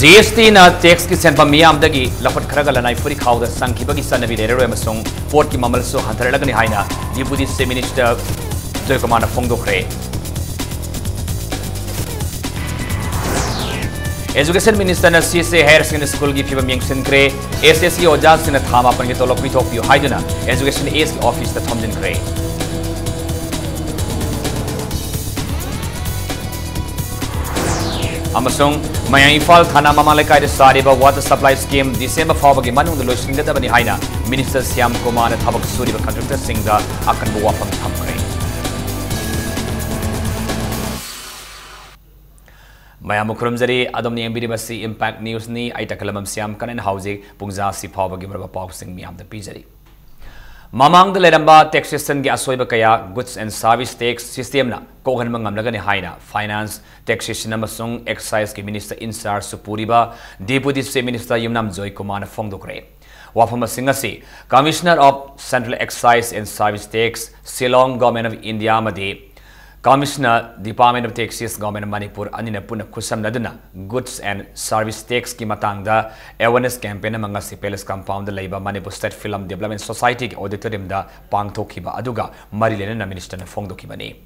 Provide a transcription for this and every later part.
GST na tax ki senpa miyam dagi lapat kharaga lanai furi khawda sangkhiba ki sanabi leroi amasung port ki mamal so hantaralagani haina Deputy Chief Minister Joykumar phongdokre. Education Minister na CC Higher Secondary School ki phibam yengsinkre SSC oja sina thama pan ki tolok pithok piu haiduna Education Ace ki office ta thomjinkre. Amasung Mayang Ifal Thana Mamalekai de Sariba Water Supply Scheme December Fawagi Manung the Lushing the Tabani Haina Minister Siam Kumar and Tabak Suri contractor Singha Akan Buwapam Thamkre. Mayamukrumzari Adom Niambiribasi Impact News ni Aitakalamam Siam Kan and Housing Pungza Si Pawagi Brava Sing Miam the Pizari. Mamang the Leramba taxation ga asoiba kaya goods and service tax system na kogan mangamlagani haina finance taxation amasung excise ki minister insar supuriba deputy chief minister Yumnam Joykumar phongdokre wafama singasi commissioner of central excise and service tax Shillong government of India madi Commissioner Department of Taxes Government of Manipur anina puna kusam naduna goods and service tax ki matangda awareness campaign amanga Palace compound leiba Manipur State Film Development Society ki auditorium da pangthokiba aduga marilena na minister na phongdokibani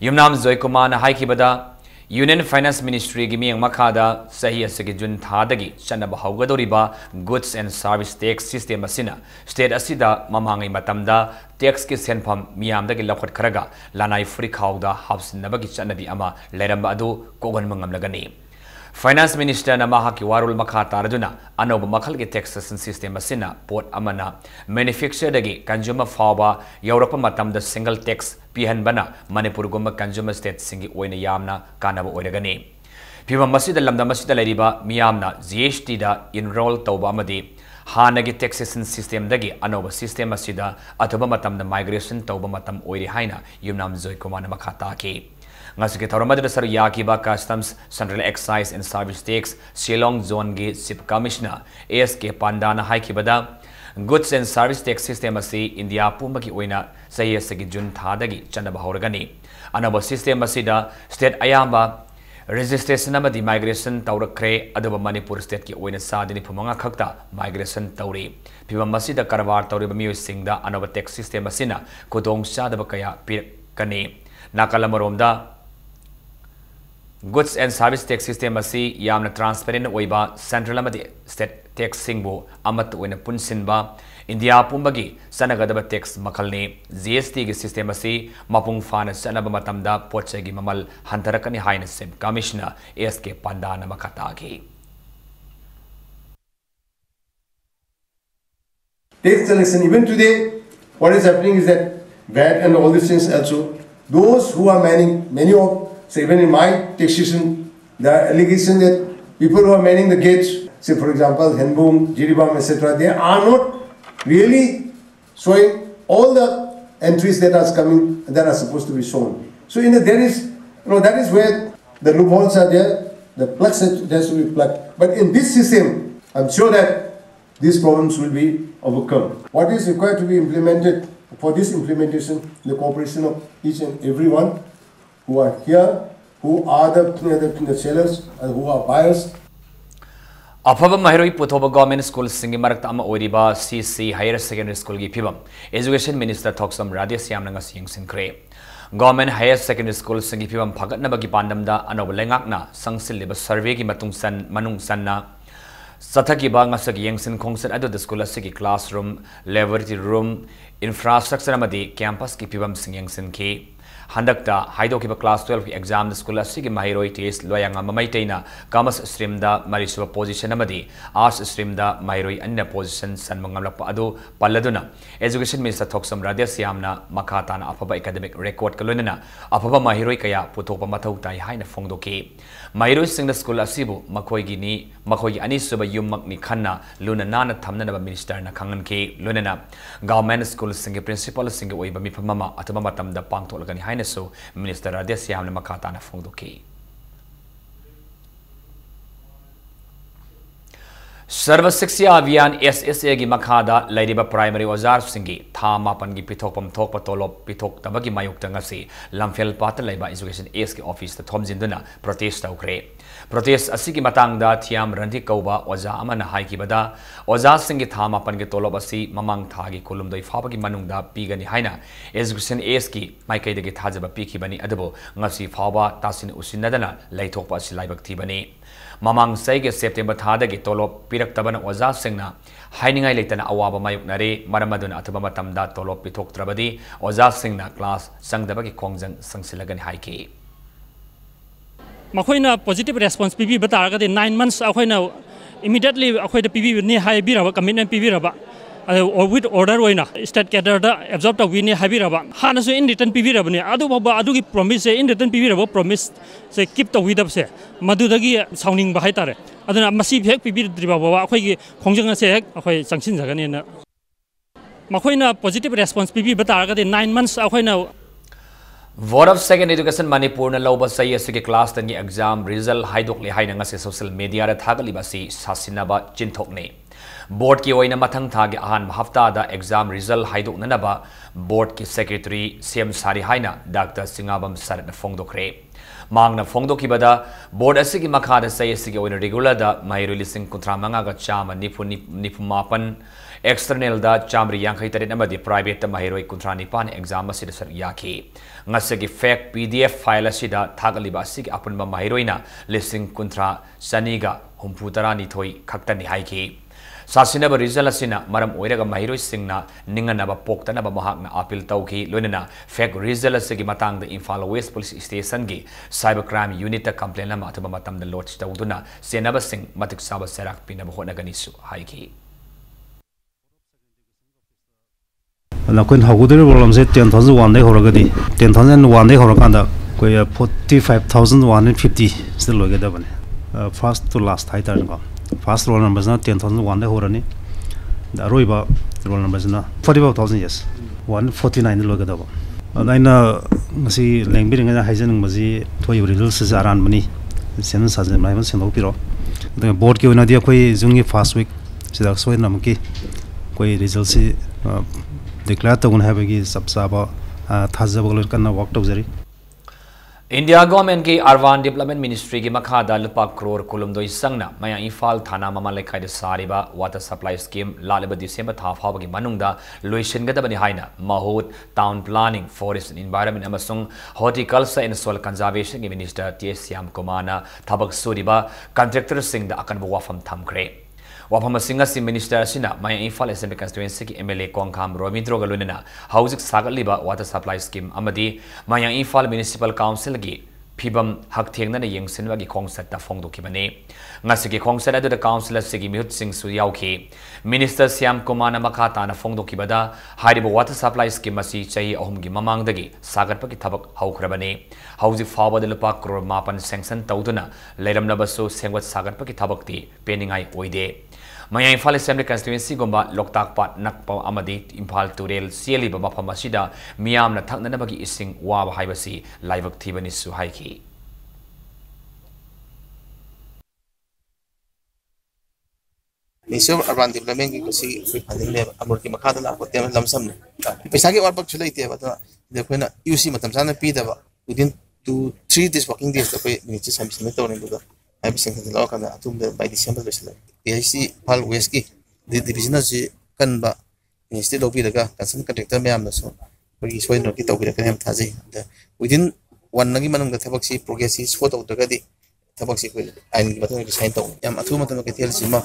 Yumnam Joykumar na haikibada Union Finance Ministry gi miyang makada sahi asagi jun thadagi chanaba haugadoriba goods and service tax system asina state asida mamangai matamda tax ki senpham miyamdagi lakhot kharaga lanai free khawda hapsinabagi chanabi ama leramba adu kogan mangamlagani Finance Minister na mahaki warul makha taraduna anoba makhal ki taxation system asina port amana manufacturer dagi consumer fawa Europe matamda single tax pihan bana Manipur gumba consumer state singi oina yamna kanaba oiragani Piva masida lamda masida leriba miyamna GST da enroll tawba amadi hanagi taxation system dagi anoba system asida atoba matamda migration tawba matam oiri haina Yumnam Joykumar na makha taki Ngasiki Tauramada Sar Yakiba Customs Central Excise and Service Tax Shillong Zone Gate Chief Commissioner ASK Pandana Haikibada Goods and Service Tax System asi India Pumbaki Oina Sayasagi Jun Thadagi Chanaba Horagani Anaba System asida State Ayamba Registration Amadi Migration Taurakre Adaba Manipur State ki Oina Sadini Pumanga Kakta Migration Tauri Piva Masida Karavar Tauribamu Singda Anaba Tax System asina Kutong Sadabakaya Pirkani Nakalamaromda Goods and Service Tax System asi yamna transparent oiba central amadi state tax singbo amat oina punsinba India pumbagi sanagadaba tax makalni GST gi system asi mapung fana sanaba matamda pochegi mamal hantarakani haina sem commissioner ASK Pandana makatagi Tax collection even today what is happening is that VAT and all these things also those who are manning many of so even in my taxation, the allegation that people who are manning the gates, say for example, Henbom, Jiribam, etc., they are not really showing all the entries that are coming, that are supposed to be shown. So there is, that is where the loopholes are there, the plugs has to be plugged. But in this system, I'm sure that these problems will be overcome. What is required to be implemented for this implementation, the cooperation of each and everyone who are here, who are the sellers, and who are buyers. Afaba Mahiroi Putoba Government School Singi Maratama Oriba CC Higher Secondary School Gi Pibam Education Minister Thoksam Radya Siamnanga Sing Sinkre Government Higher Secondary School Singi Pibam Pagat Nabagi Pandamda Anobalengakna Sangsil Liba Survey Gi Matung San Manung Sanna Sataki Bangasaki Yangsin Kongsan Ado the School Siki Classroom, Laboratory Room, Infrastructure Amadi Campus Ki Pibam Singing Ki Handakta Haidokiba Class 12 exam the school Sigi Mahiroi test Loyanga Mamaitaina Commerce stream da Marisua position Amadi Arts stream da Mahiroi Anda position San Mangamlapa Ado Paladuna Education Minister Thoksam Radya Siamna Makatana Apaba academic record Kalunana Apaba Mahiroi Kaya Putopa Matautai Haina Fongdoki Mahiroi sing the school Asibu Makoigi ni Makoigi Anisuba Yumak ni Kana Luna Nana Tamnana Minister na Kanganki Lunana Government School Singi Principal Singi Oiba Mipamama Atamamatam the Pangtolagani Haina so Minister Radya Siamna Makatana Fongdoki सर्व शिक्षा अभियान SSA की मखादा लैरिबा primary ओजार सिंगी था मापन की पिथोकपम थोक पतोलोप पिथोक तबकी मायुक्त ngasi lamphel pat laiba education S की office ता थोमजिंदुना प्रोटेस्ट तौखरे प्रोटेस्ट असि की मतंगदा थियाम रंधि कौबा ओजा अमन हाई की बदा ओजा सिंगी था मापन के तोलोप असि ममंग था की कोलुमदोई फाबा की मनुंगदा पीगनी हाइना education S की माइकैदगी थाजबा पीखिबनी अदबो ngasi फाबा तासिन उसिनदना लैथोकपा असि लाइबक थीबनी ममंग सैगे सेप्टेम्बर थादगी तोलोप पिरक तबन ओजा सिंगना हाइनिंगाई लेतना अवाबा मायुकनरे मरमदुन अथबा मतमदा तोलोप पिथोकत्रबदी ओजा सिंगना क्लास संगदबगी खोंजंग संगसिलगन हाइकी मखोइना पॉजिटिव रेस्पॉन्स पीबी बतारगदि 9 months अखोइना इमीडिएटली अखोइदा पीबी नि हाइबिरबा कमिटमेंट पीबिरबा विथ ऑर्डर होइना स्टेट कैडर दा एब्जॉर्ब तविनि हाइबिरबा हानसु इन रिटर्न पीबिरबनि अदुबा अदुगी प्रॉमिस से इन रिटर्न पीबिरबा प्रॉमिस से कीप तविदब से मदुदगी साउनिंग बाहाय तारे अदुना मसी हेक पीबिद्रिबा बाबा अखोइगी खोंजंग से हेक अखोइ संगसिन जगनेना मखोइना पॉजिटिव रेस्पॉन्स पीबी बतारगदि 9 months अखोइना Board of Second Education Manipur na lauba sai asigi class 10 gi exam result haidokle haina ngase social media ra thagaliba si sasinaba chinthokne board ki oina mathang thagi ahan hafta da exam result haidoknanaba board ki secretary CM Sari haina Dr. Singabam Sarat na phongdokre mangna phongdokibada board asigi makhada sai asigi oina regular da mahiru lising kuntra manga ga chama nipumapan external da chamri yankhai tare namadi private da mahiroi kuntra nipan exam asida sar yaki ngasagi fake PDF file asida thagaliba asigi apunba mahiroina lising kuntra saniga humputara ni thoi khaktani haiki sasinaba result asina maram oiraga mahiroi singna ninganaba poktanaba mahakna appeal tauki loinana fake result asigi matangda Imphal West Police Station gi cyber crime unit ta complaint lama athaba matamda lodge tawduna senaba sing matik saba serak pinaba honagani su haiki Nakun Hagudri problem set 10,001 day horagadi 10,001 day horaganda koi 45,150 still logeda bane first to last high turn go first roll numbers na 10,001 day horani the roiba roll numbers na 45,000 yes 149 logeda ba naina ngasi lengbir nga haizen ngmaji thoi results is aran mani sen sajen mai man sen piro the board ki ona dia koi jungi first week sida soi namki koi results declare to gun have gi sabsaba thazabagol kanna work to jari India government ki Urban Development Ministry ki makhada lupa crore kulumdoi sangna maya Imphal thana mama lekhai de sariba water supply scheme laleba December tha phawagi manungda loishin gadabani haina mahut town planning forest and environment amasung horticulture and soil conservation ki minister TS Syam Kumana thabak suriba contractor sing da akan wafam thamkre Wapama Singasi Minister Sina, my Imphal Assembly Constituency MLA Kongkham Romindro Galunina, Housing Sagaliba Water Supply Scheme Amadi, my Imphal Municipal Council Gi, Pibam Haktingna Yang Sinwagi Kongset Fongdo Kibane, Nasiki Kongset to the councillor Sigi Mut Sing Suyauki, Minister Syam Kumana Makata na Fongdo Kibada, Haribo Water Supply Scheme Masi Chay Ohumgi Mamang Dagi, Sagarpaki Tabak Haukrabane, Housing Forward the Lupak Kro Mapan Sanction Tautuna, Ledam Nabaso Sengwat Sagarpaki Tabakti, Peningai Oide. Maya Imphal Assembly Constituency gomba Loktak Pat Nakpa Amadi Imphal Turel Sieli Baba Pamasida Miam na Thakna Nabagi Ising Wab Haibasi Live Activity Suhaiki. Ministry of Urban Development की कुछ funding ले अमूर्ति मखादा ला होते हैं lump sum ने पैसा के और पक्ष चले थे बता देखो ना UC मतलब साने पी दबा within 2-3 days working days तो कोई ministry सबमिट तो नहीं होगा I be saying that all kind by December besle PIC Imphal West ki division ji kan ba ministry lobi daga concern contractor me amna so bagi soi no ki to bi kan thaji within 1 nagi manung da thabak si progress is photo daga di thabak si ko ain gi batang sign to yam athu matam ke tel sima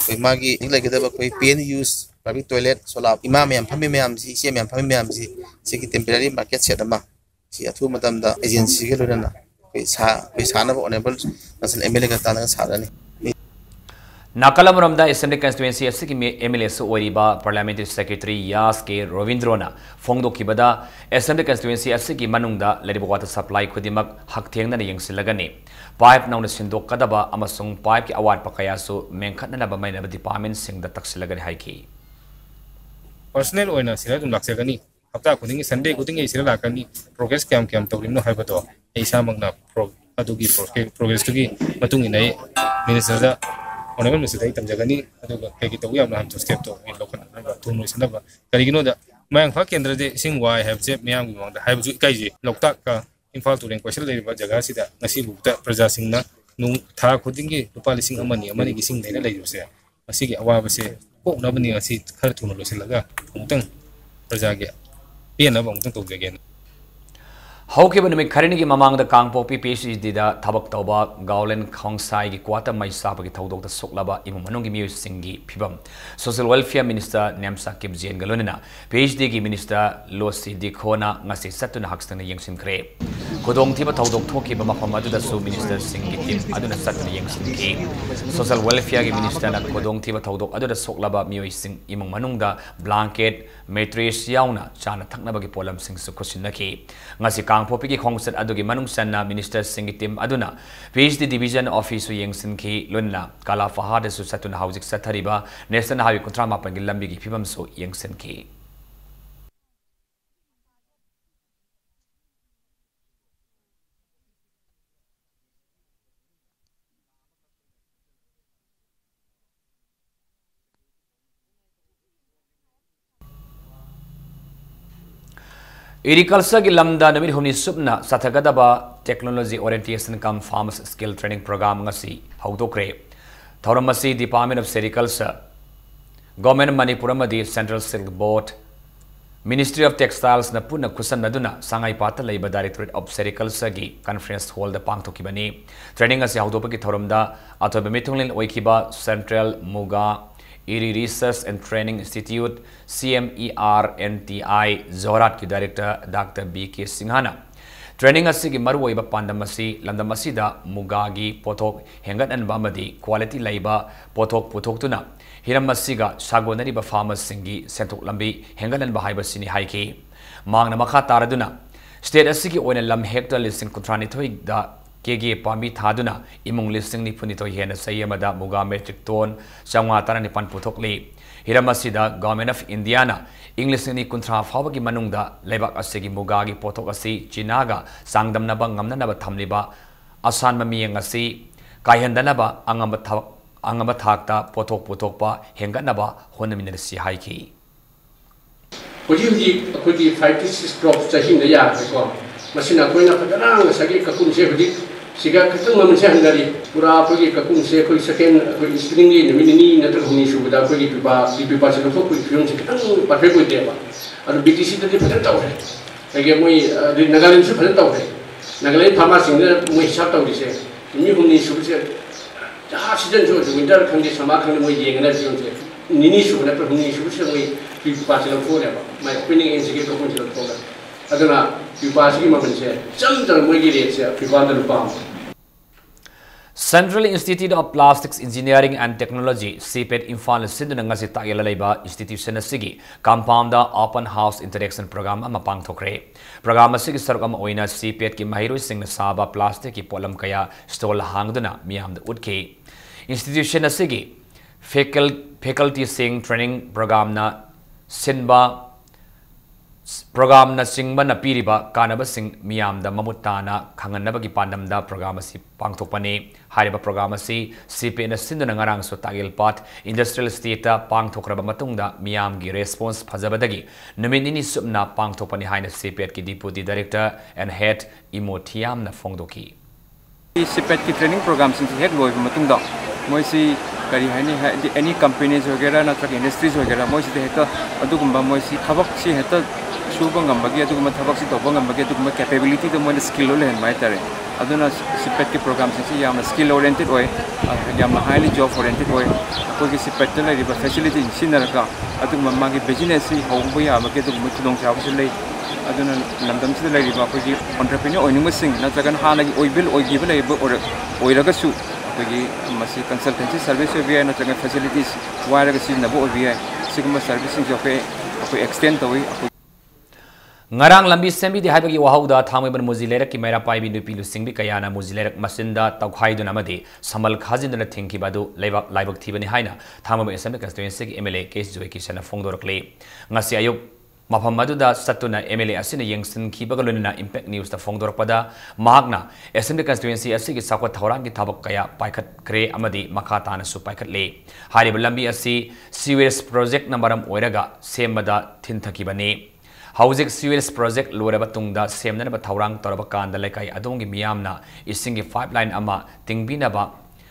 koi magi nilai ke da koi pen use public toilet solar imam yam phami me am si sem yam phami me am si ki temporary market set ma si athu matam da agency ke lo na Nakalam Ramda Assembly Constituency Asiki MLA Oriba Parliamentary Secretary Yas K. Rovindrona Fongdo Kibada Assembly Constituency Asiki Manungda Ledibo Water Supply Kudimak Hakteng na Yangsilagani Pipe now the Sindok Kadaba Amasung Pipe ki award Pakayasu Menkatna Bamay Department Sing the Taxilagani Haiki Personal owner Siratum Laxagani After putting Sunday putting a Sirakani progress camp to Rimno Habato Isa Magna Adugi progress to give Matung in a minister Honorable Mr. Dai Tamjagani, Kagito, we have not to step to local to Nusanaba. Karigino, the Mang Fakendra, sing why have Jeb Miang, the Habu Kaji, Loktaka, in fact, to question Jagasida, Nasibu, Prajasina, no Ta Kudingi, to policing money kissing the ladies there. A sig awabase, oh, nobody a seat, Kartun Lucilaga, Umtung, Prajaga. Be another to again. Haukiba numi kharinigi mamang da kangpopi PhD da thabak tawba Gaulen Khongsai gi kwata mai sapa gi thodok da soklaba imu manungi miu singi phibam Social Welfare Minister Nemsa Kipjen galonina PhD gi Minister Losi Dikhona ngasi satuna hakstana yengsin kre kodong thiba thodok thoki ba mafam adu da su Minister singi tim aduna satuna yengsin ki Social Welfare gi Minister na kodong thiba thodok adu da soklaba miu sing imu manungda blanket mattress yauna chana thakna ba gi polam sing su khosinna ki ngasi Popi Kongset Adugi Manungsana Minister Singitim Aduna PhD Division Office Yengsin Ki Lunna Kala Fahad Susatun Housing Satariba National Highway Kontrama Pangilambi Pibam So Yengsin Ki Agriculture ki lamda namit humni subna sathagadaba technology orientation cum farmers skill training program ngasi haudokre thauramasi Department of Agriculture Government Manipur amadi Central Silk Board Ministry of Textiles na puna kusan naduna sangai pata laiba Directorate of Agriculture gi conference hall da pangthokibani training asi haudopaki thauramda atobe mitunglen oikiba Central Muga Iri Research and Training Institute CMERNTI Zorat ki Director Dr. B.K. Singhana training asigi maruoiba pandamasi landamasida mugagi pothok hengat an bamadi quality laiba pothok puthok hiramasiga sagonari ba farmers singi sentok lambi hengat an bahaiba sini haiki mangna makha taraduna state asigi oina lam hectare listing kontrani thoi da Kege Pambi Thaduna, Imung listing ni punito hena sayamada Muga metric ton, Sangwatara nipan putokli. Hiramasida, Government of Indiana, English ni kuntra Fawagi Manungda, Lebak Asigi Mugagi Potokasi, Chinaga, Sangdam Naba Ngamnaba Tamliba, Asan Mamiangasi, Kayandanaba, Angamatakta, Potok Potokpa, Henganaba, Honaminasi Haiki. Could you 5 to 6 drops to him the yard? Masina Koina Patarang, Sagi Kakun Shevdi, Siga Katuma Sandari, Pura Puri Kakun Sheko, second stringy, the Mini, Natal issue with Apoli Pipa, Pipa, and Films, but with them. And BTC the different away. Again, we the Nagalan different away. Nagalan Pamas in the way shut out this. New issue said, the accident was the winter condition, Makan way and everything. Nini should never issue, we Pipa and forever. My opinion is to get a bunch of program. Aduna Central Institute of Plastics Engineering and Technology CPET Imphal Sindunangasi Tayalalaiba Institution Sigi Compounda Open House Interaction Program Mapang Thokre Program Sigi Sargam Oina CPET ki Mahiru Singh Saba Plastic ki Polam Kaya Stol Hangduna Miam the Udke Institution Sigi Faculty Sing Training Program na Sinba Program na singba na piriba kanaba sing miyam da mamutana khanganaba gi pandam da program si pangthokpani hariba program si CP na sinduna ngarang so tagil pat industrial estate ta pangthokraba matungda miyam gi response phajabadagi numinini subna pangthokpani haina CP ki deputy director and head Imothiam na fongdoki CP ki training program sin hek loi matungda moisi kari hani any companies वगैरह ना truck industries वगैरह मोisi de heta adugumba moisi thabak si heta suba ngambagi aduguma thabak si toba ngambagi aduguma capability to mon skill le hen mai tare aduna CPET ki program si yamna skill oriented hoy yamna highly job oriented hoy ko ki CPET la riba facility sinaraka aduguma magi business si hongbu ya ma ke aduguma tudong chaw si le aduna lamdam si le riba ko ki entrepreneur oining sing na jagan hana gi oibil oigi bele oiraga su ko ki masi consultancy service vi na jagan facilities wire ga si na bo vi sigma servicing jo ke ko extend to Ngarang lambi sembi di haibagi wahauda thamai ban muzilerak ki mera pai bi nupi lu singbi kayana muzilerak masinda tawkhaiduna amadi samal khajinduna thingki badu laibak thibani haina thamai ban sembi constituency ki MLA case joy ki sana fongdorakle ngasi ayuk Mafam maduda satuna MLA asina yengsin kibaga loina Impact News ta phongdorpada mahakna Assembly constituency asigi sakwa thawrang ki thabak kaya paikhat kre amadi makha tana su paikhat le hariba lambi asi sewage project namaram oiraga semada thinthakibani Housing sewage project loraba tungda semnaba thawrang toraba kanda lekai adongi miyamna isingi pipeline ama tingbinaba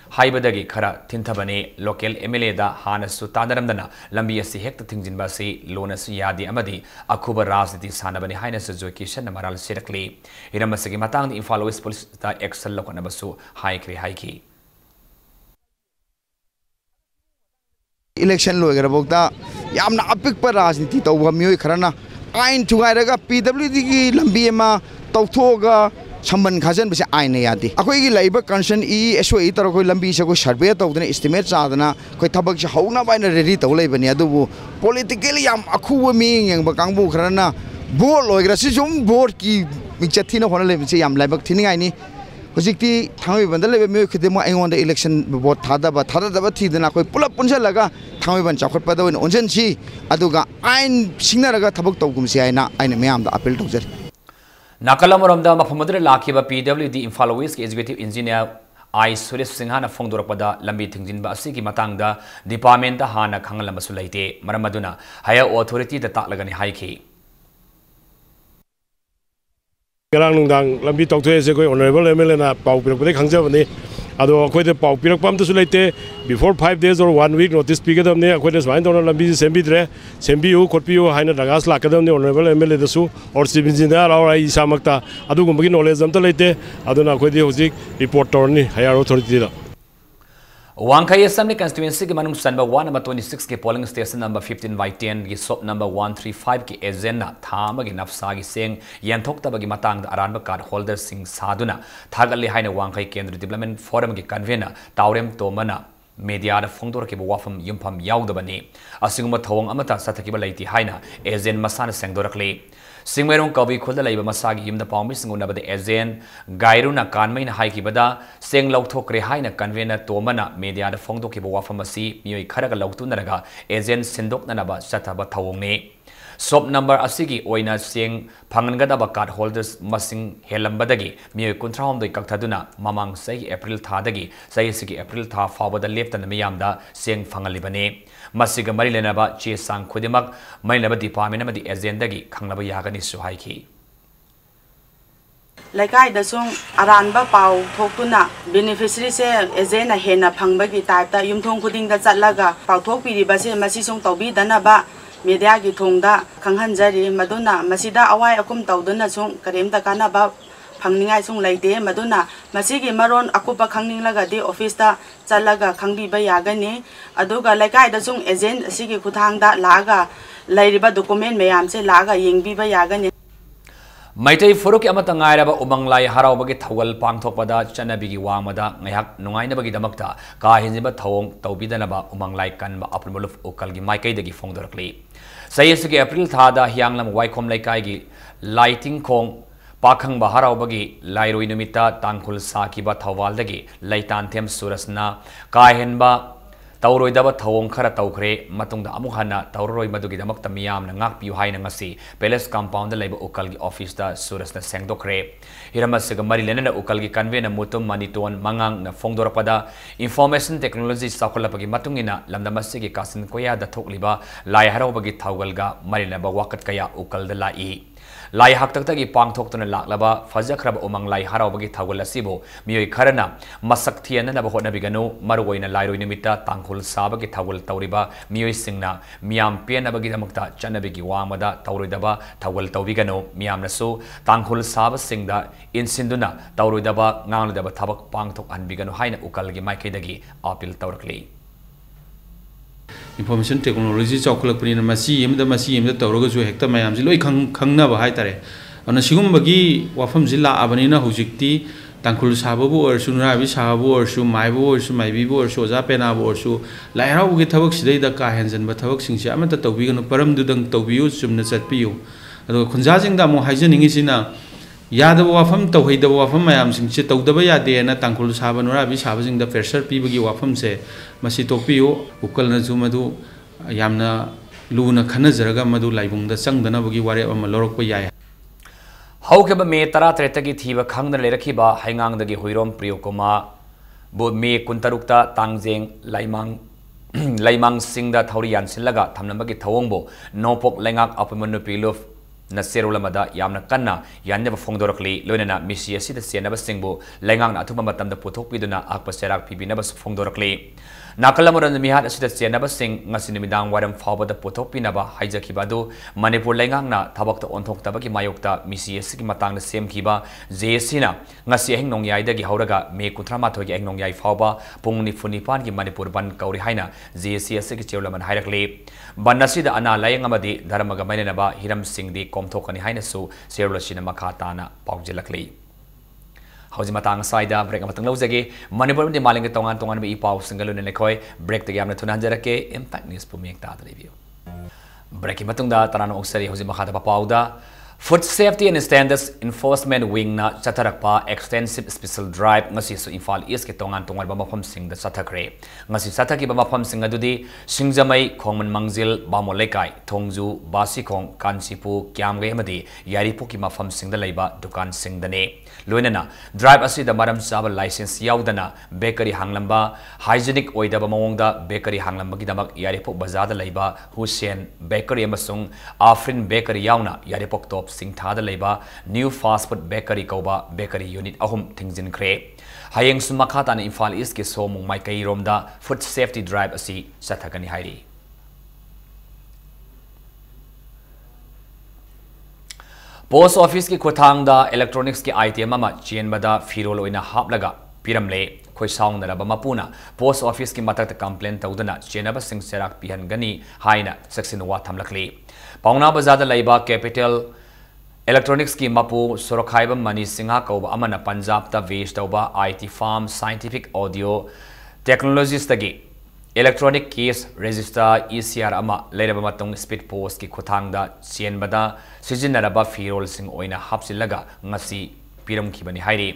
Haibadagi khara thintabane local MLA da hanasu tadaramdana lambi asi hekta thingjinba si lonasu yadi amadi akuba rajniti sanabani hainasu joikishan namaral sirakli iramasagi matang Imphal West Police da excel lokanabasu haikri haiki election loigara bokta yamna apik par rajniti tawba mioi kharana ain thugairaga PWD gi lambi ma tawthoga Samban Khajan bisa ain yadi. Aku ini laiba concern SOE taro koi lambi sa koi survey tau dana estimate sa dana koi tabak sa hauna ba na ready tau laiba ni adu politically yam aku mi yang bakang bu karena board loigra si jom board ki michati na hona laiba si yam laiba thini ngai ni hojikti thangi bandal laiba mi khide mo aingon da election board thada ba thi dana koi pula punja laga thangi ban chakhot pa da onjen si aduga ain singna raga tabak tau gum si aina meyam da appeal tau jar Nakalamuramda Mafamadre Lakiba PWD Imphal West Executive Engineer I Suresh Singhana Fongdurapada Lambi Thingjinba Asigi Matangda Department da Hana Khangalamasu Laite Maramaduna Higher Authority da Taklagani Haiki Garang nungdang lambi tokthoi se koi honorable MLA na pau pirak pade khangjabani ado khoi de pau pirak pam tu laite before 5 days or 1 week notice pigadam ne khoi de swain don lambi sembi u khotpi u haina ragas la kadam ne honorable MLA da su or civil engineer or ai samakta adu gumbagi knowledge am ta laite ado na khoi de hojik reporter ni higher authority da Wangkai Assembly constituency ke manung sanba 1 number 26 ke polling station number 15 by 10 ki sop number 135 ki agenda thama ki nafsa ki seng yanthok tabagi matang da aranba card holder sing saduna thagali haina Wangkai Kendra Development Forum ki convener Taurem Tomana media da phongdor ke wafam yumpham yaudabani asinguma thawang amata sathakiba laiti haina agent masana sengdorakle Singmerong Kawi Khulda Laiba Masagi Yimda Pawmi Singunabada Ezen Gairuna Kanmain Haikibada Seng Lauthokre Haina Convener Tomana Media the Fongdo Kiba Wafamasi Mui Karaga Lautunaraga Ezen Sindok Nanaba Sataba Tawongne Sop number Asigi Oina Sing Pangangadaba card holders Masing Helambadagi Mui Kuntrahom de Kaktaduna Mamang Say April Thadagi Say Sigi April Tha Fawada left and Miyamda Sing Fangalibane Masiga Marilenaba Che Sang Kudimak Mainaba Department Amadi Ezendagi Kanglaba Yagani Suhaiki Laikai da sung aranba pau thokuna beneficiary se ezena hena phangbagi taita yumthong khuding da chatlaga pau thok piri ba se masi sung tawbi dana ba media gi thongda khanghanjari maduna masida awai akum tawduna sung karem da kana ba phangningai sung laide maduna masigi maron akupa khangninlaga de office da chalaga khangbi ba yagani aduga laikai da sung agent asigi khuthang da laga lairiba document mayam se laga yengbi ba yagani Maitai Furuki Amatangairaba Umanglai Harabagi Tawal Pangtokpada Chanabigi Wamada Nayak Nungainabagi Damakta Kahinziba Tawong Taubidanaba Umanglai Kanba Aprimuluf Ukalgi Maikai Dagi Fongdorkli Sayasiki April Thada Hyanglam Waikom Laikai Lighting Kong Pakang Baharabagi Lairui Numita Tankul Sakiba Tawaldagi Laitan Them Surasna Kahinba Tauroi daba thawong khara tawkhre matungda amuhana tauroi madugi damak tamiyam na ngak piu haina ngasi palace compound laiba ukal gi office da surasna sengdokre hiramasiga mari lenana ukal gi convener mutum maniton mangang na fongdorapada information technology sakolapagi matungina lamdamasigi kasin koya da thokliba lai harobagi thawgalga mari laba wakat kaya ukal da lai Lai Haktaki Pangtokton Laklaba, Fazakrab Umang Lai Harabagi Tawala Sibo, Mui Karana, Masaktiana Nabahona Bigano, Marwina Lairo Nimita, Tankul Sabaki Tawal Tauriba, Mui Singna, Miam Pianabagidamakta, Chanabigi Wamada, Tauridaba, Tawal Tawigano, Miam Naso, Tankul Saba Singda, Insinduna, Tauridaba, Nangdaba Tabak Pangtok and Bigano Haina Ukalgi Makedagi, Apil Taurkli. Information technology chauklapni na masi yemda tawraga ju hekta mayam ji loi khangna ba hai tare ana sigum bagi wafam jilla abani na hujikti tangkul sababu or sunra bi sababu or su maibu or su maibi or su ja pena or su lairau gi thabak sidai da ka henjan ba thabak singsi amata tawbi ganu param dudang tawbiu sumna chatpiu ado khunja jing da mo haijaningi sina Yadaba wafam tawhidaba wafam mayam singse tawdaba yade na tangkul sabanura bi sabajing da pressure pibagi wafam se masi tokpiu ukal na jumadu yamna लूना खनजरगा मधु लाइबुंग चंगदनबगी वारे अमा लौरकप याय हौकेब मे 13 थीब खंगन लेरखिबा हाइंगांगदगी हुइरोम प्रियोकुमा बो मे 16 तांगजेंग लाइमांग सिंगदा थौरी यानसिलगा थमनबगी थवंगबो नोपोक लेंगाक अपमनु पिलुफ na serulamada yamna kanna yanne ba phongdorokli loinana misi asida senaba singbu lengang na athuma matamda puthok piduna akpa serak pibina ba phongdorokli nakalamuran mihat asida senaba sing ngasi nimidang waram phawbada puthok pinaba haijakibadu manipur lengang na thabakta onthokta bagi mayokta misi asigi matangna semkiba jesina ngasi heng nongyai dagi hauraga me 13 gi heng nongyai phawba pungni funipan gi manipur ban kauri haina jesi asigi chewlaman hairakli banasida ana layang amadi dharmaga mainaba hiram singdi komthokani hainasu serulashina makhatana paujilakli hauji matang saida break amatang lojage manipur di malinga tongan bi pau singalun lekhoi break te gamna thunanjarake impact news pumek ta review break matungda tarano oksari hauji makhata pauda Food Safety and Standards Enforcement Wing na chatarakpa extensive special drive ngasi su Imphal East ke tongan ba mafam sing da chathakre ngasi chathaki ba mafam sing adudi singjamai khongman mangjil bamolekai thongju basikhong kansipu kyamgai amadi yaripu ki mafam sing da leiba dukan sing dane loinana drive asi da maram chaba license yaudana bakery hanglamba hygienic oidaba mawongda bakery hanglamba gi damak yaripu bazar da leiba Hussein Bakery amasung Afrin Bakery yauna yaripok top Singthada leba new fast food bakery koba bakery unit ahum thingjin kre hayeng sumakhata na Imphal East ke somung mai kai romda food safety drive asi sathakani hairi post office ki khothang da electronics ki item ama chain bada firol oina haplaga piramle khoi saung na ba mapuna post office ki matak complaint taudana chenaba sing serak pihan gani haina section wa thamlakli pauna bazada laiba capital Electronics ki mapu Sorokhaiba Mani Singha Kauba Amana Punjab ta Vesh Tauba IT Farm Scientific Audio Technologies tagi Electronic Case Register ECR ama Leraba Matung Speed Post ki Khothang da Chien Bada Sijinaraba Firol Sing Oina Hapsilaga Ngasi Piram Kibani Hairi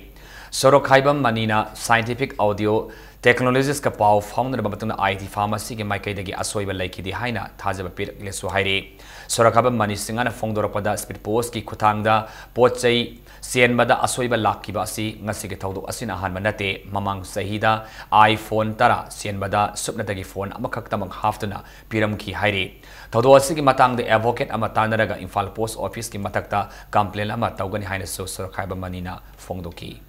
Sorokhaiba Manina Scientific Audio Technologies ka pau founder babatuna IT pharmacy ke maikai dagi asoiba laiki di haina thajaba pir lesu haire Sorakaba Mani Singana Fongdoropada Speed Post ki Khutangda Pochai Sienbada Asoiba Lakiba si ngasi ke thawdu asina han manate mamang sahida iPhone tara Sienbada subnatagi phone amakaktamang haftuna piram ki haire thawdu asi ki matang de advocate amatanaraga Imphal Post Office ki matakta complaint ama tawgani haina so Sorakaba Manina Fongdoki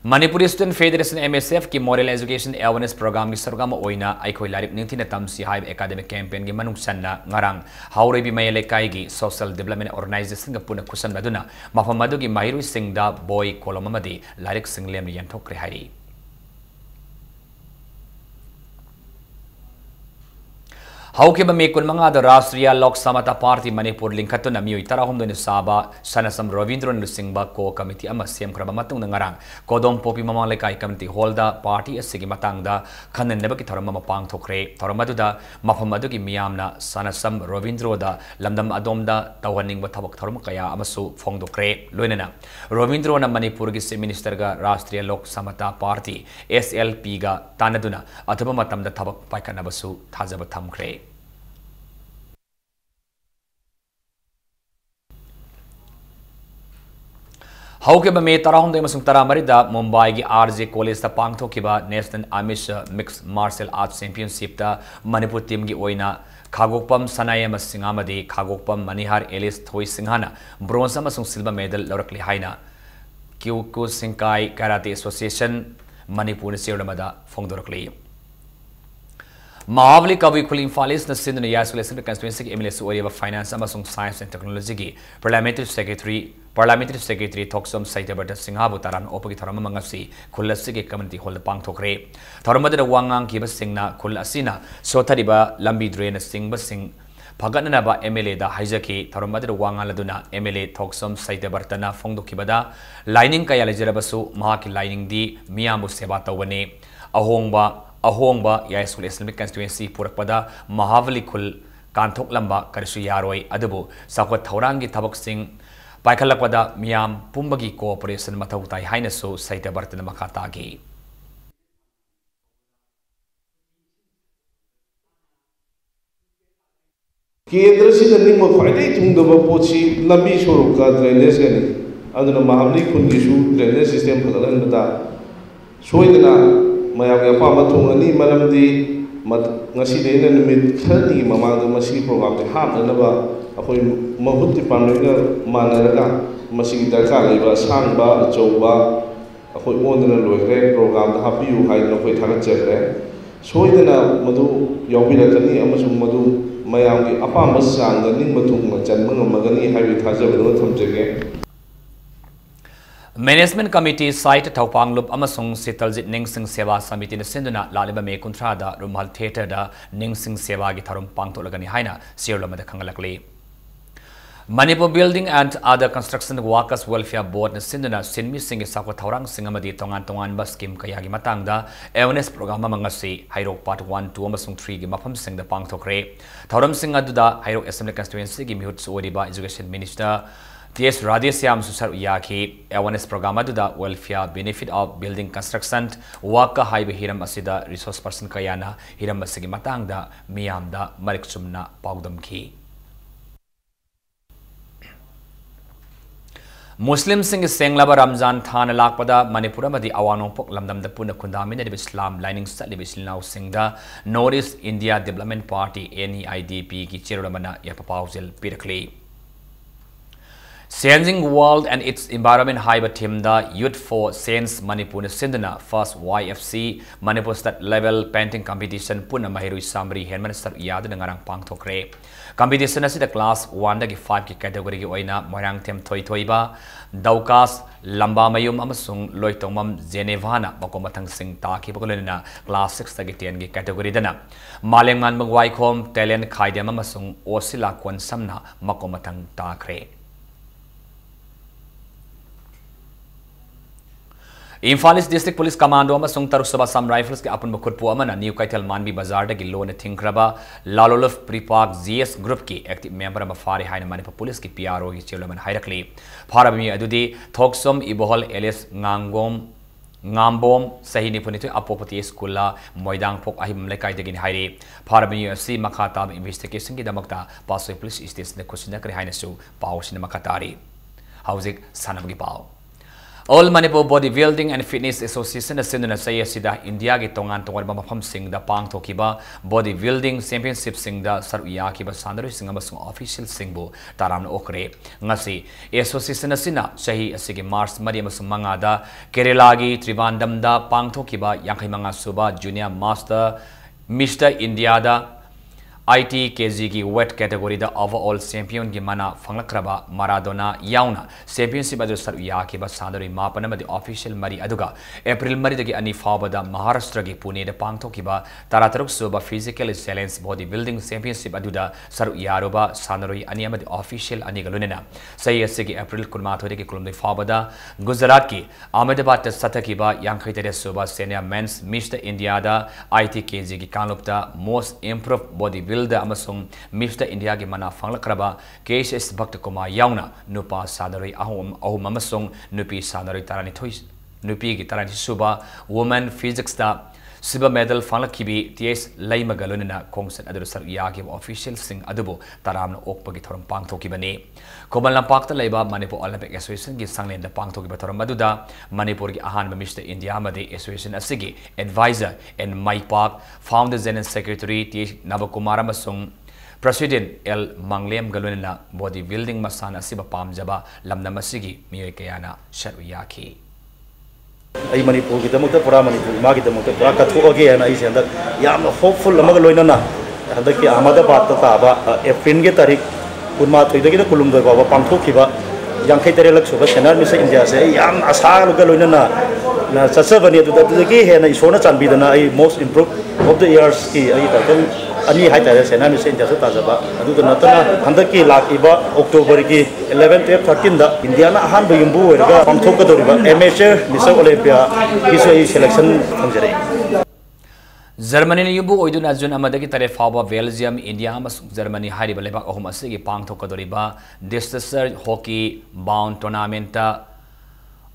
Manipuri Student Federation MSF ki Moral Education Awareness Program ki sargama oina aikoi larik ningthina tamsi haib academic campaign gi manung sanna ngarang haure bi mayele kai gi social development organization ga puna kusan maduna mafam madu gi mairu singda boy koloma madi larik singlem yan thokre hari Hauke ba mekun mga da Rashtriya Lok Samata Party Manipur linkatu na miyoy tarahom doon saba sanasam Ravindran Lusingba ko committee ama siyam kraba matung na ngarang kodong popi mamalekay committee holda party asigi matang da kanan neba ki tharam mapang thokre tharamadu da mafamadu ki miyam na sanasam Ravindro da lamdam adom da tawaning ba thabak tharam kaya amasu fongdokre loinana Ravindro na Manipur ki se minister ga Rashtriya Lok Samata Party SLP ga tanaduna athaba matam da thabak paikana basu thajaba thamkre Hauke ba me tarahom de masung taramarida Mumbai gi RJ College ta pangthokiba National Amish Mixed Martial Arts Championship ta Manipur team gi oina Khagokpam Sanayam Singamadi Khagokpam Manihar Elis Thoi Singhana bronze amasung silver medal laurakli haina Kyuku Sinkai Karate Association Manipur Sirlamada Fongdorakli Mahavli Kavi Kulim Falis na Sindhu Yasulasin Constituency MLS Oriya Finance amasung Science and Technology gi Parliamentary Secretary Thoksom Saitabata Singhabu Taran Opagi Tharama Mangasi Kulasigi Community Hall Pang Thokre Tharamada Wangang Kiba Singna Kulasina Sotariba Lambi Drain Singba Sing Paganaba MLA da Hijaki Tharamada Wangaladuna MLA Thoksom Saitabartana Fongdo Kibada Lining Kayalajarabasu Mahaki Lining di Miyamu Sebata Wane Ahongba Yasul Islamic Constituency Purapada Mahavali Kul Kanthok Lamba Karisu Yaroi Adabu Sakwat Thaurangi Tabak Singh Paikalakpada Miyam Pumbagi Cooperation Matautai Hainaso Saitabartana Makatagi केंद्र से निंग खाई तुंगब पोची लंबी सोरुक का drainage Ghani अदुना Mahamoney खुन गिसु drainage system फगलहनबदा सोइदना मयाम के अपाम थोंगनी मरमदी ngasi deina numit khani mamang da masi program te hamnaba akoi mahut department ga manaraga masi darkar laiba sangba achouba akoi ondana loigre program da hapiu haina koi thagat chakre soidana madu yawbirakani amasung madu mayam ki apam sang da ning matung chanba ngamagani haibi thajabadona thamjage Management Committee site Taupanglub Amasung Sitaljit Ningsing Seva Samiti Sinduna Laliba Me Kuntrada Rumal Theatre da Ningsing Seva Gitarum Pangtolagani Haina Sirlama the Kangalakli. Manipur Building and Other Construction Workers Welfare Board Sinduna Sinmi Singh Sakwa Taurang Singamadi Tongan Tongan Ba Scheme Kayagi Matangda Awareness Program Mangasi Hairok Part 1 2 Amasung 3 gi Mafam Singh the Pangtokre Tauram Singh Aduda Hairok Assembly Constituency gi Mihut Suodiba Education Minister T.S. Radhyasyam Susar Uyaki awareness program aduda welfare benefit of building construction waka haiba hiram asida resource person kayana hiram asigi matangda miyamda marikchumna paudamki Muslim sing senglaba Ramzan Than lakpada Manipur amadi awanongpok lamdamda puna kundamina de Islam lining study bisilnaw singda Northeast India Development Party NEIDP ki chirulamana yapapawjel pirakli Changing World and its Environment Haiba Team the Youth for Sense Manipur Sindana First YFC Manipur State Level Painting Competition Puna Mahiru Samri Henman Star Yad Ngarang Pangtokre Competition as the class 1 the 5 ki category ki oina Morang Tem Toiba Daukas Lamba Mayum Amasung Loitomam Genevana Bakomatang Sing Taki Bakolina class 6 the 10 ki category dana Malengman Magwaikom Talent Kaidam Amasung Osila Kwan Samna Makomatang Takre Imphal District Police Commando amasung taruk sabah Sam Rifles ke apun makhutpu amana New Kaitel Manbi Bazar da gilo ne thingraba Lalolov Pripak GS Group ki active member ma fari haina Manipur Police ki PRO ki chairman hairakli pharami adudi Thoksom Ibohol Elias Ngambom Sahini Punito Apopati School Moidang Pok Ahim Lekai Degin Hairi pharami FC Makatab investigation ki damakta Pasoi Police Station ne kusina kri haina su Pausin Makatari Hauzik Sanamgi Pau All Manipur Bodybuilding and Fitness Association Sinduna Saya Sida India ki tongan tongan ba mafam sing da pang thokiba bodybuilding championship sing da saruya ki ba sandaru sing amasung official singbu taram okre ngasi association asina sahi asigi March mari amasung manga da Kerala gi Trivandam da pang thokiba yankai manga suba junior master Mr India da IT KG की weight category the overall champion की मना फंगलक्रबा Maradona याउना championship अदु sir याकी बा सादरी मापन मदि official मरी अदुगा अप्रैल मरी दगी अनि फाबदा महाराष्ट्र की पुणे द पांगथोकिबा तारातरुक सुबा physical challenge body building championship अदुदा सर यारोबा सानरोई अनि मदि ऑफिशियल अनि गलुनेना सही असे की अप्रैल कुलमाथोरे की कुलम फाबदा गुजरात की अहमदाबाद सतकीबा यांखैतरे सुबा सीनियर मेंस मिस्टर इंडिया दा IT KG की कानुपता मोस्ट इंप्रूव बॉडी बिल्ड अमसुंग मिस्टर इंडिया की मना फंगलक्रबा KSS भक्त कुमार याउना नुपा सादरई अहुम अमसुंग नुपी सादरई तारानिथोई नुपी की तारानि सुबा वुमेन फिजिक्स दा सिल्वर मेडल फंगलखिबी TS लैमगलुनना खोंगसन अदर सर यागी ऑफिशियल सिंग अदुबो तारामन ओकपगी थोरम पांगथोकिबने कोमल लंपाक्ता लैबा मणिपुर ओलंपिक एसोसिएशन की संगलेन पांगथोकिबा थोरम अदुदा मणिपुर की अहान मिस्टर इंडिया मदे एसोसिएशन असिगी एडवाइजर एंड माइपाक founder general secretary TS Nabakumar अमसुंग प्रेसिडेंट L मंगलेम गलुनना बॉडी बिल्डिंग मसाना सिबा पामजबा लमनम असिगी मियोय कयाना शरु याखी I Manipur की दमुक्त पूरा मणिपुर माँ की दमुक्त पूरा कथुआगे है ना इसे अंदर याम होपफुल लमग लोइना ना अंदर की अहमदाबाद ताबा अप्रैल के तारीख कुरमा थोड़ी की तो कुलुम दो बाबा पांथो की बा यांखे तेरे लग सुबह सेना मिस इंडिया से याम आशा लोग लोइना ना सच्चा बनिए तो की है ना इसोना चांबी दना I most improve of the years की आई ताकन अनि हाई तारे सेना मिस इंडिया से ताजबा अदु तो नतना अंदर की लाखिबा अक्टूबर की 11 12 13 दा इंडिया ना अहान बयुंबु वेरगा पांथो का दोरिबा एमेचर मिस ओलंपिया किसो सिलेक्शन फंजरे जर्मनी युबु ओइदुना जुन अमदगी तरे फाबा बेल्जियम इंडिया अमसुंग जर्मनी हारिबा लेबा अहुम असिगी पांगथोकदोरिबा डिस्टेंसर हॉकी बाउंड टूर्नामेंट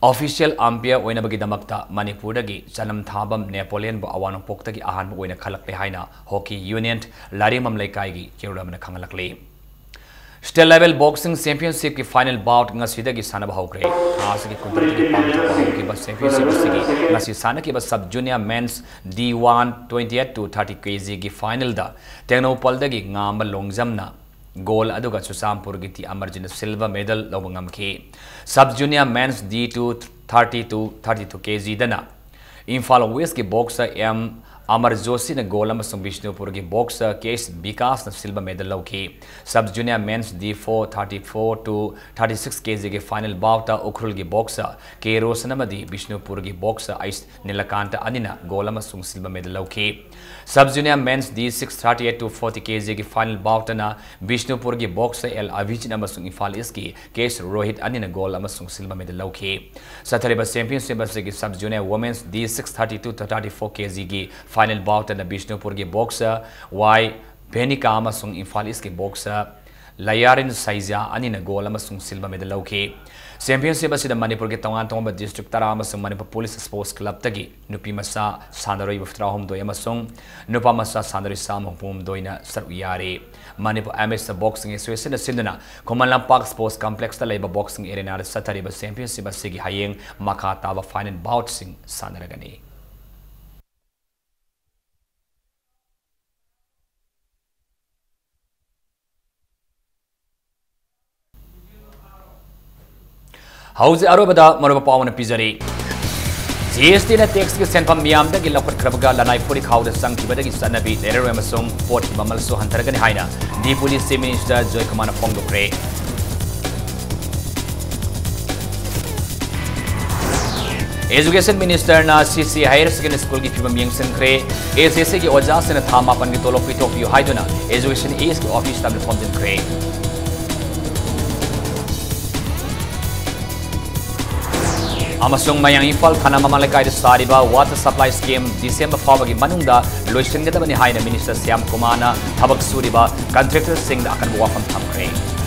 ऑफिशियल अंपायर ओइनबगी दमक्ता मणिपुरदगी चनम थाबम नेपोलियन बो अवानोंपोक्तगी अहानबो ओइना खलक्ले हाइना हॉकी यूनियन लारिमम लेकाइगी केरुलमना खंगलक्ले State level boxing championship की final bout ngasi की सानब हौकरे आज की कुंतल की पांच की बस championship की ngasi साना की बस sub junior men's D1 28 to 30 kg की final दा टेक्नोपॉल की ngam longjamna goal aduga Chusampur की ती अमरजिन silver medal लोबंगम की sub junior men's D2 30 to 32 kg दना Imphal West की boxer M Amar Joshi ने गोल अमसुंग बिष्णुपुर की बॉक्सर केस विकास ने सिल्वर मेडल लौकी sub junior men's D4 34 to 36 kg के फाइनल बाउट उखरुल की बॉक्सर के रोशनमदी बिष्णुपुर की बॉक्सर आइस नीलकांत अनिना गोल अमसुंग सिल्वर मेडल लौकी sub junior men's D6 38 to 40 kg की फाइनल बाउट ना बिष्णुपुर की बॉक्सर एल अभिजित अमसुंग इम्फाल ईस्ट की केस रोहित अनिना गोल अमसुंग सिल्वर मेडल लौकी सतरेब चैंपियनशिप की sub junior women's D6 32 to 34 kg की फाइनल बाउट न बिष्णुपुर की बॉक्सर वाई भेनिका अमसुंग इम्फाल ईस्ट की बॉक्सर लयारिन साइजा अनिन गोल अमसुंग सिल्वर मेडल लौकी चैंपियनशिप असिद मणिपुर के तोंगान तोंगबा डिस्ट्रिक्ट तरा अमसुंग मणिपुर पुलिस स्पोर्ट्स क्लब तगी नुपी मसा सानरोई बफ्त्राहोम दोय अमसुंग नुपा मसा सानरोई सामहोम दोयना सरु यारे Manipur MS boxing association सिंदना Khoman लंपाक sports complex ता लेबा बॉक्सिंग एरेना सतरिबा चैंपियनशिप असिगी हायेंग मखा ताबा फाइनल बाउट सिंग सानरगनी हाउस अरोबदा मरोब पावन पिजरी GST ने टैक्स के सेंफम मियाम दगी लखटख्रबगा लनाइपुरी खाउद संखिबदगी सनबी लेरर अमसुंग पोर्ट ममल सु हंतरगनि हाइना डी police chief minister Joy Kumar फोंगदोक्रे एजुकेशन मिनिस्टर ना CC हायर सेकेंडरी स्कूल की फिबम यंगसनख्रे ACC की ओजा से था मापन की तोलोक पिथोपियो हाइदुना एजुकेशन एस की ऑफिस तब फोंजिनख्रे अमसुंग मयांग इम्फाल थाना ममलकाई सारिबा वाटर सप्लाई स्कीम डिसेंबर फावगी मनुंगदा लोइसिंगदबनि हाइना मिनिस्टर श्याम कुमार थबक सुरिबा कॉन्ट्रैक्टर सिंह अकन वाफम थमख्रे